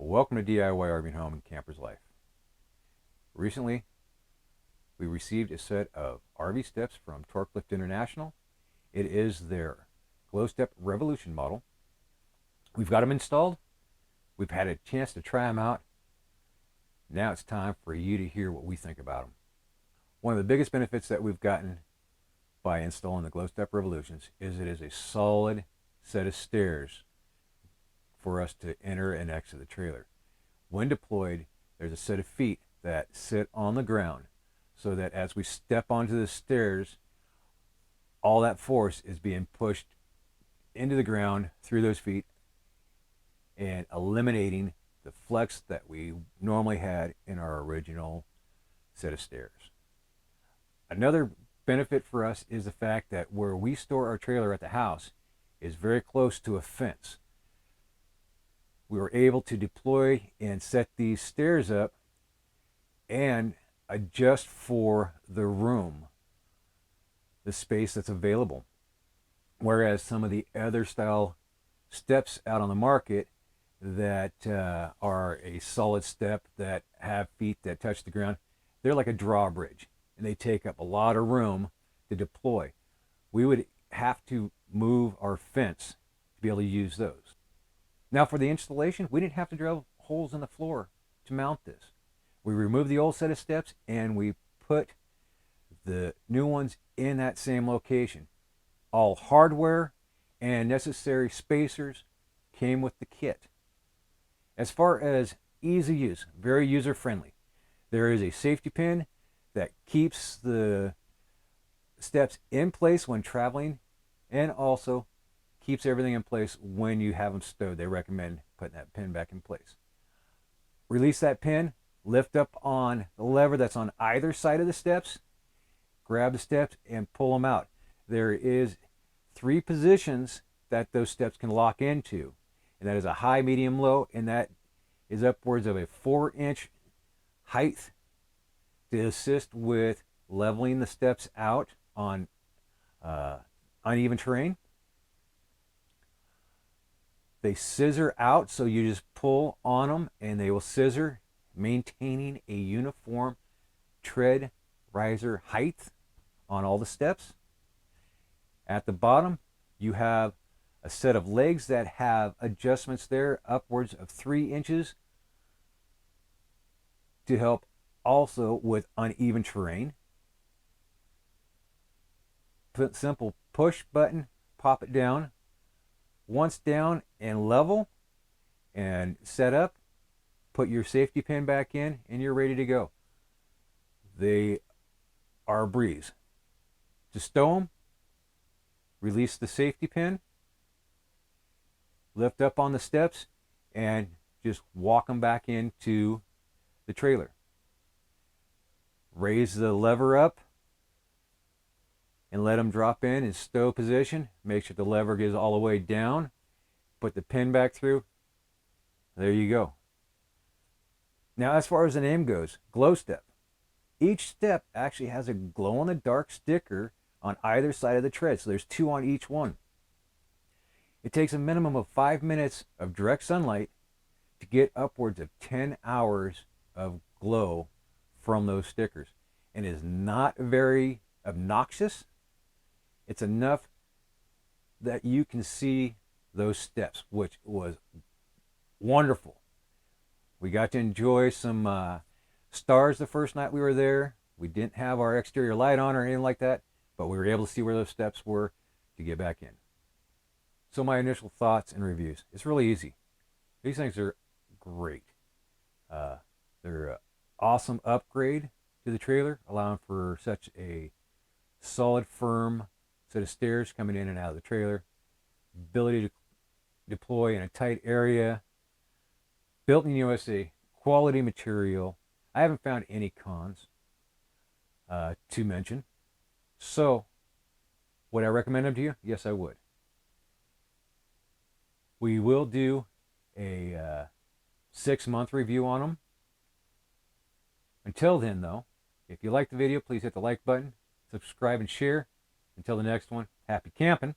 Welcome to DIY RV Home and Camper's Life. Recently, we received a set of RV steps from Torklift International. It is their Glowstep Revolution model. We've got them installed. We've had a chance to try them out. Now it's time for you to hear what we think about them. One of the biggest benefits that we've gotten by installing the Glowstep Revolutions is it is a solid set of stairs for us to enter and exit the trailer. When deployed, there's a set of feet that sit on the ground so that as we step onto the stairs, all that force is being pushed into the ground through those feet and eliminating the flex that we normally had in our original set of stairs. Another benefit for us is the fact that where we store our trailer at the house is very close to a fence. We were able to deploy and set these stairs up and adjust for the room, the space that's available. Whereas some of the other style steps out on the market that are a solid step that have feet that touch the ground, they're like a drawbridge and they take up a lot of room to deploy. We would have to move our fence to be able to use those. Now for the installation, we didn't have to drill holes in the floor to mount this. We removed the old set of steps and we put the new ones in that same location. All hardware and necessary spacers came with the kit. As far as ease of use, very user friendly. There is a safety pin that keeps the steps in place when traveling and also keeps everything in place when you have them stowed. They recommend putting that pin back in place. Release that pin, lift up on the lever that's on either side of the steps, grab the steps and pull them out. There is 3 positions that those steps can lock into, and that is a high, medium, low, and that is upwards of a 4-inch height to assist with leveling the steps out on uneven terrain. They scissor out, so you just pull on them and they will scissor, maintaining a uniform tread riser height on all the steps. At the bottom, you have a set of legs that have adjustments there upwards of 3 inches to help also with uneven terrain. Simple push button, pop it down. Once down and level and set up, put your safety pin back in and you're ready to go. They are a breeze. To stow them, release the safety pin, lift up on the steps, and just walk them back into the trailer. Raise the lever up and let them drop in stow position. Make sure the lever goes all the way down. Put the pin back through. There you go. Now as far as the name goes, Glowstep. Each step actually has a glow-in-the-dark sticker on either side of the tread, so there's 2 on each one. It takes a minimum of 5 minutes of direct sunlight to get upwards of 10 hours of glow from those stickers, and is not very obnoxious. It's enough that you can see those steps, which was wonderful. We got to enjoy some stars the first night we were there. We didn't have our exterior light on or anything like that, but we were able to see where those steps were to get back in. So my initial thoughts and reviews. It's really easy. These things are great. They're an awesome upgrade to the trailer, allowing for such a solid, firm set of stairs coming in and out of the trailer. Ability to deploy in a tight area. Built in USA. Quality material. I haven't found any cons to mention. So, would I recommend them to you? Yes, I would. We will do a 6-month review on them. Until then, though, if you like the video, please hit the like button, subscribe, and share. Until the next one, happy camping.